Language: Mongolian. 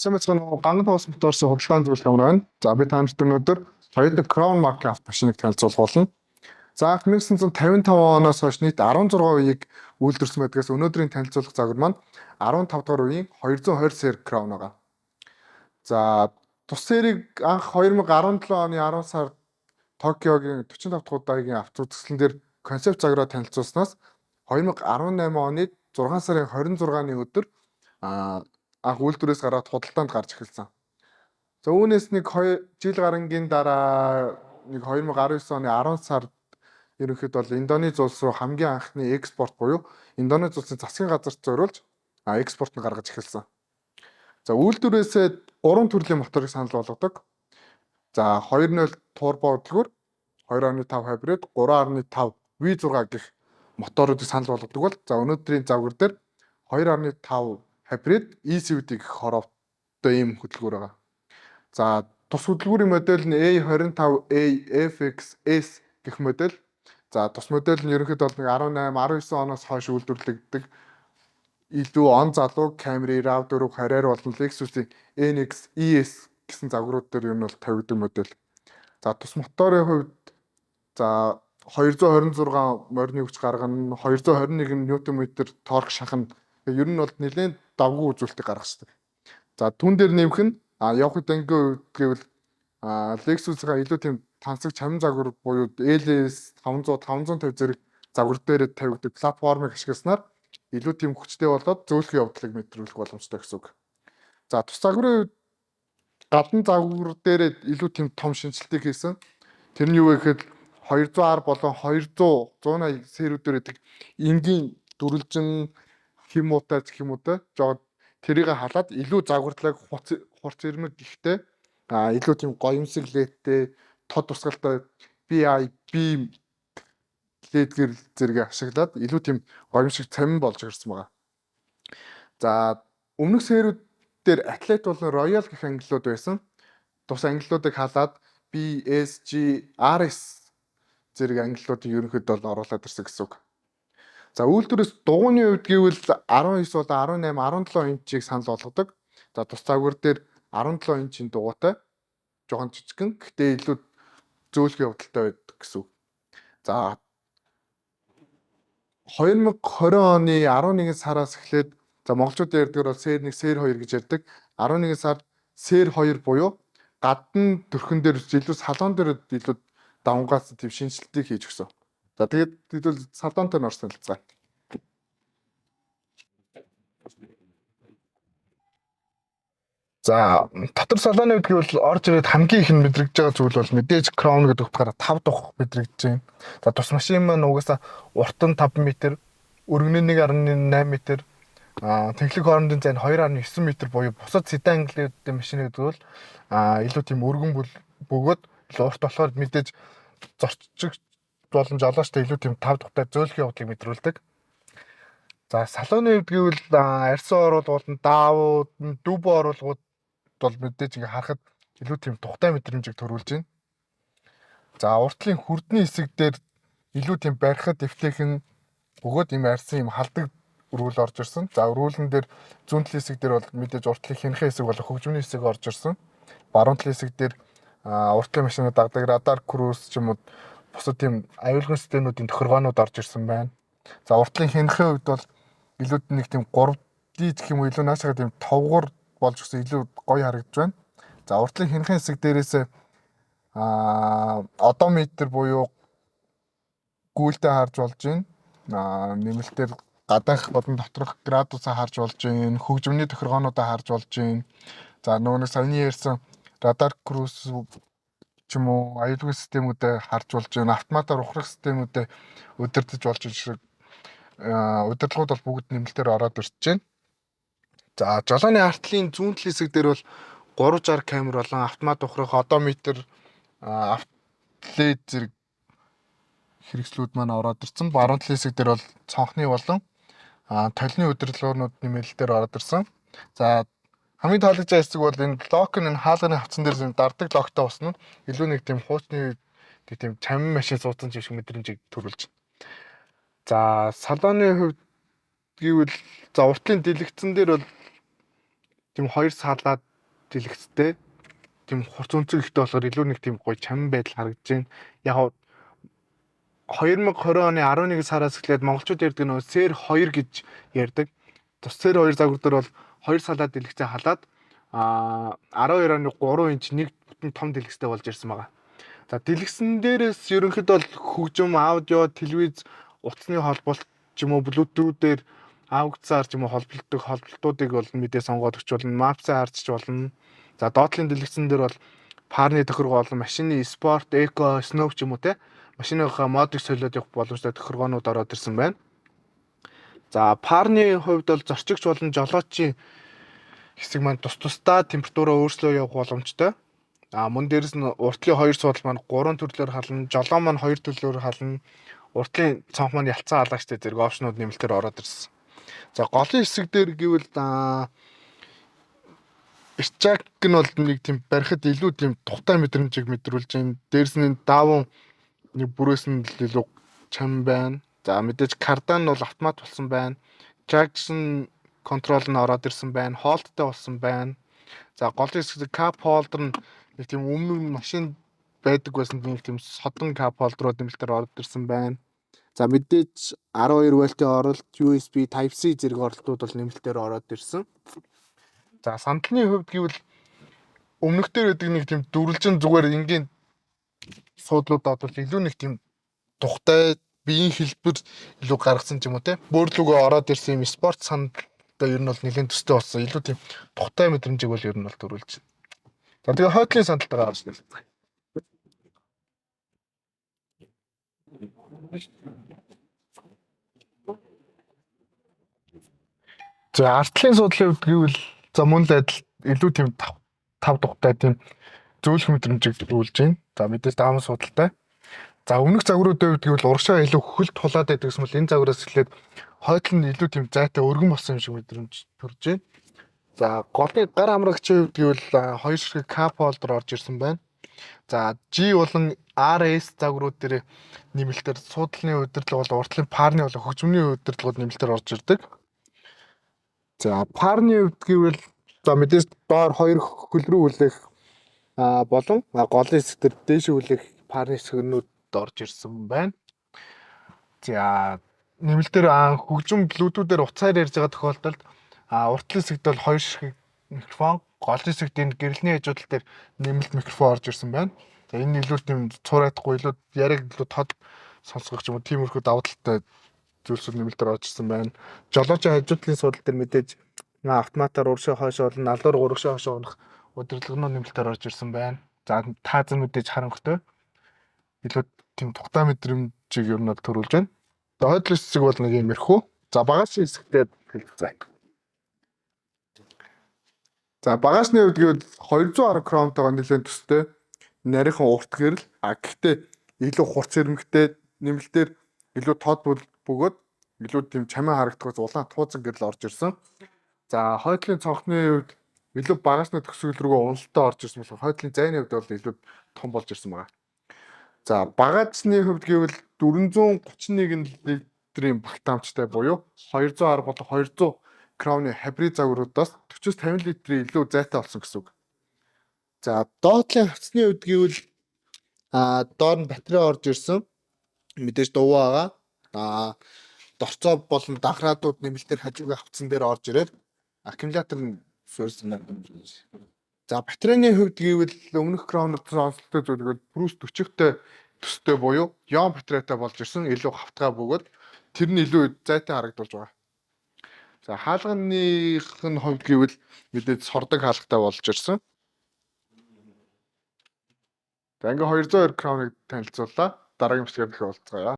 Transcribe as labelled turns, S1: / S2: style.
S1: Сайн мэцхан ганган тоос моторсын хурцлаан зүйл ямар байна. За би танарт өнөөдөр Toyota Crown маркийн автомашиныг танилцуулах болно. За 1955 оноос хойш нийт 16 үеийг үйлдвэрсэн байдгаас өнөөдрийн танилцуулах загвар маань 15 дахь үеийн 220 сер Crown байгаа. За тус серийг анх 2017 оны 10 сард Токиогийн 45 дахь удаагийн авто үзэсгэлэн дээр концепт загвараа танилцуулснаас 2018 оны 6 сарын 26-ны өдөр анх үйлдвэрээс гараад худалдаанд гарч эхэлсэн. За үүнээс нэг 2 жил гарангийн дараа нэг 2019 оны 10 сард ерөнхийдөө бол Индонез улс руу хамгийн анхны экспорт буюу Индонез улсын засгийн газарт зориулж экспорт нь гаргаж эхэлсэн. За үйлдвэрээсээ 3 төрлийн моторыг санал болгодог. За 2.0 турбо хөдөлгөөр, 2.5 хибрид, 3.5 V6 гэх моторуудыг санал болгодог бол за өнөөдрийн загвар дээр 2.5 хибрид ECVT гэх хороотой ийм хөдөлгөөр байгаа. За тус хөдөлгүүрийн модель нь A25A FXS гэх модель. За тус модель нь ерөнхийдөө бол 18, 19 оноос хойш үйлдвэрлэгддэг илүү он залуу Camry, RAV4 харьяар болон Lexus-ийн NX ES гэсэн загварууд дээр ер нь бол тавигддаг модель. За тус моторын хувьд за 226 морины хүч гаргана, 221 Нм торк шахна. Ер нь бол нэлээд давгүй үзүүлэлтийг гаргацдаг. За түн дээр нэмэх нь явах дангийн үед гэвэл Lexus-га илүү тийм тансаг чамин загвар буюу LS 500 550 зэрэг загвар дээр тавигддаг платформыг ашигласнаар илүү тийм хүчтэй болоод зөөлхөн явдлыг мэдрүүлэх боломжтой гэсэн үг. За тус загварын үед гадна загвар дээр илүү тийм том шинжилтийг хийсэн. Тэр нь юу вэ гэхэд 210 болон 180 серүүдээр байдаг энгийн дүрлжин хэмуутай жоод тэрийг халаад илүү загварлаг хурц ирмэг гихтэй илүү тийм гоёмсог ледтэй тод тусгалтай BIP лед гэрэл зэрэг ашиглаад илүү тийм гоёмсог цамин болж ирсэн байгаа. За өмнөх серүүд дээр Athlete болон Royal гэх ангиллууд байсан. Тус ангиллуудыг халаад BSG, RS зэрэг ангиллуудыг ерөнхийдөө бол оруулаад ирсэн гэсэн үг. За үйлдвэрээс дугуйны хувьд гэвэл 19 болон 18, 17 инчийг санал болгодог. За тус загвар дээр 17 инчийн дугуйтай жоохон жижигхэн гэхдээ илүү зөөлхөн явдалтай байдаг гэсэн үг. За 2020 оны 11 сараас эхлээд за монголчууд ярьдгаар бол сер 1, сер 2 гэж ярьдаг. 11 сард сер 2 буюу гадна төрхөн дээр илүү салон дээр илүү давангаас тийм шинжилтийг хийж өгсөн. За тэгээд хэдүүл салонтой нь орсон хэлцгаая. За дотор салооны үед гэвэл орж ирээд хамгийн их нь мэдрэгдэж байгаа зүйл бол мэдээж Crown гэдэг утгаараа 5 дух мэдрэгдэж байна. За тус машин маань угаасаа урт нь 5 м, өргөн нь 1.8 м, тэнхлэг хоорондын зай нь 2.9 м буюу бусад седан ангиллуудын машин гэдэг бол илүү тийм өргөн бөгөөд урт болохоор мэдээж зорчигч болон жолоочтой илүү тийм 5 дугтай зөөлхөн явдлыг мэдрүүлдэг. За салооны үед гэвэл арьсан оруулгууд нь даавууд, дүүбо оруулгууд бол мэдээж ингээ харахад илүү тийм тухтай мэдрэмжийг төрүүлж байна. За уртлын хүрдний хэсэг дээр илүү тийм барихад эвтэйхэн бөгөөд юм арьсан юм халдаг өрүүл орж ирсэн. За өрүүлэн дээр зүүн талын хэсэг дээр бол мэдээж уртлын хянхын хэсэг болон хөгжмийн хэсэг орж ирсэн. Баруун талын хэсэг дээр уртлын машинууд дагдаг радар круиз ч юм уу бусад тийм аюулгүй системүүдийн тохиргоонууд орж ирсэн байна. За уртлын хянхын хувьд бол илүү нэг тийм 3D гэх юм уу илүү наашаага тийм товгор болж өгсөн илүү гоё харагдж байна. За уртлын хянхын хэсэг дээрээс одометр буюу гүйлтэй харж болж байна. Нэмэлтээр гадаах болон доторх градусаа харж болж байна. Хөгжмөний тохиргоонуудаа харж болж байна. За нөгөө саяны ярьсан радар круиз ч юм уу аюулгүй системүүдэд харж болж байна. Автоматар ухрах системүүдэд удирдах болж байна. Удирдлагууд бол бүгд нэмэлтээр ороод ирж байна. За жолооны артлын зүүн талын хэсэг дээр бол 360 камер болон автомат ухрах одометр лед зэрэг хэрэгслүүд маань ороод ирсэн. Баруун талын хэсэг дээр бол цонхны болон толны удирдлагууд нэмэлтээр ороод ирсэн. За хамгийн таалагдж байгаа хэсэг бол энэ лок нь хаалганы хавцан дээр дардаг локтой болсон нь илүү нэг тийм хуучны тийм чамин машин суудсан шиг мэдрэмжийг төрүүлж байна. За салооны хувьд гэвэл за уртлын дэлгэцэн дээр бол тийм хоёр салаад дэлгэцтэй. Тийм хурц өнцөг ихтэй болохоор илүү нэг тийм гоё чамин байдал харагдаж байна. Яг 2020 оны 11 сараас эхлээд монголчууд ярьдаг нөө сэр 2 гэж ярьдаг. Сэр 2 загвар дээр бол 2 салаад дэлгэцээ халаад 12 оны 3 инч нэг бүтэн том дэлгэцтэй болж ирсэн байгаа. За дэлгэцэн дээрээс ерөнхийдөө бол хөгжим, аудио, телевиз, утасны холболт ч юм уу блютуудээр AUX-аар ч юм уу холболтуудыг бол мэдээ сонгоод өгч болно, Maps-аар харж болно. За доотлын дэлгэцэн дээр бол парны тохиргоо болон машины спорт, эко, сноу ч юм уу те машиныхаа модыг солиод явах боломжтой тохиргоонууд ороод ирсэн байна. За парны хувьд бол зорчигч болон жолоочийн хэсэг маань тусдаа температураа өөрчлөө явах боломжтой. Мөн дээрэс нь уртлын 2 суудал маань 3 төрлөөр хална, жолоо маань 2 төрлөөр хална. Уртлын цонх маань ялцсан халагчтай зэрэг опшнууд нэмэлтээр ороод ирсэн. За голын хэсэг дээр гэвэл Ирчак нь бол нэг тийм барихад илүү тийм тухтай мэдрэмжийг мэдрүүлж байна. Дээрс нь даавн нэг бүрээс нь илүү чам байна. За мэдээж кардан нь бол автомат болсон байна. Traction control нь ороод ирсэн байна. Holdтай болсон байна. За голын хэсэг cap holder нь нэг тийм өмнө машин байдаг байсан нэг тийм содон cap holder-ууд нэмэлтээр ороод ирсэн байна. За мэдээж 12 вольтын оролт, USB Type-C зэрэг оролтууд бол нэмэлтээр ороод ирсэн. За сандалны хувьд гэвэл өмнөхдөр байдаг нэг тийм дүрлжин зүгээр энгийн суудлуудад бол илүү нэг тийм тухтай биеийн хэлбэр илүү гаргасан ч юм уу те. Бөөрлөгөө ороод ирсэн юм спорт сандалтай ер нь бол нэлээд төстэй болсон. Илүү тийм тухтай мэдрэмжийг бол ер нь бол төрүүлж байна. За тэгээ хойдлын сандалтайгаа авч нэ. За артлын суудлын хувьд гэвэл за мөн л адил илүү тийм тав тухтай тийм зөөлх мэдрэмжийг төрүүлж байна. За мэдээж даавн суудалтай. За өмнөх загваруудын хувьд гэвэл урагшаа илүү хөлт тулаад байдаг гэсэн бол энэ загвараас эхлээд хойдол нь илүү тийм зайтай өргөн болсон юм шиг мэдрэмж төрж байна. За голын гар хамрагчийн хувьд гэвэл 2 ширхэг cap holder орж ирсэн байна. За G болон RS загварууд дээр нэмэлтээр суудлын удирдлага бол уртлын парны болон хөгжмөний удирдлагууд нэмэлтээр орж ирдэг. За парны хувьд гэвэл за мэдээж доор 2 хөл рүү хүлээх болон голын хэсгээр дээш хүлээх парны хэсгнүүд орж ирсэн байна. За нэмэлтээр хөгжим блютуудээр утсаар ярьж байгаа тохиолдолд уртлын хэсэгт бол 2 ширхэг микрофон, голын хэсэгт энэ гэрэлний хажуудал дээр нэмэлт микрофон орж ирсэн байна. За энэ илүү тийм цуурайтахгүй илүү яриг илүү тод сонсгох юм уу тиймэрхүү давуу талтай зүйлсүүд нэмэлтээр орж ирсэн байна. Жолоочийн хажуудлын суудал дээр мэдээж автоматар урагшаа хойшоо болон налуур урагшаа хойшоо унах удирдлагын нэмэлтээр орж ирсэн байна. За таазан мэдээж харанхуйтай илүү тийм тухтай мэдрэмжийг ер нь бол төрүүлж байна. За хойдлын хэсэг бол нэг иймэрхүү. За багажны хэсэгтээ хэлцээ. За багажны хувьд гэвэл 210 кромтойгоо нэлээд төстэй. Нарийнхан урт гэрэл гэхдээ илүү хурц хэрэмхтэй нэмэлтээр илүү тод бөгөөд илүү тийм чамин харагдахаас улаан тууцан гэрэл орж ирсэн. За хойдлын цонхны хувьд илүү багажны төсөөл рүү уналтаа орж ирсэн болохоор хойдлын зайны хувьд бол илүү том болж ирсэн байна. За багажны хувьд гэвэл 431 литрийн багтаамжтай буюу 210 болон 200 кромны хабрид загваруудаас 40-50 литрийн илүү зайтай болсон гэсэн үг. За доотлын хавцны хувьд гэвэл доор нь батарей орж ирсэн. Мэдээж дуу байгаа. Дорцоо болон данхраадууд нэмэлтээр хажуугийн хавцан дээр орж ирээд аккумулятор нь суурьсан. За батарейны хувьд гэвэл өмнөх кромнууд сонслттой зүйлүүд Bruce 40-тэй төстэй буюу ион батарейтай болж ирсэн. Илүү хавтгай бөгөөд тэр нь илүү зайтай харагдуулж байгаа. За хаалганых нь хувьд гэвэл мэдээж сордог хаалгатай болж ирсэн. За ингээ 202 кромыг танилцууллаа. Дараагийн бичлэгээр дахин уулзцаая.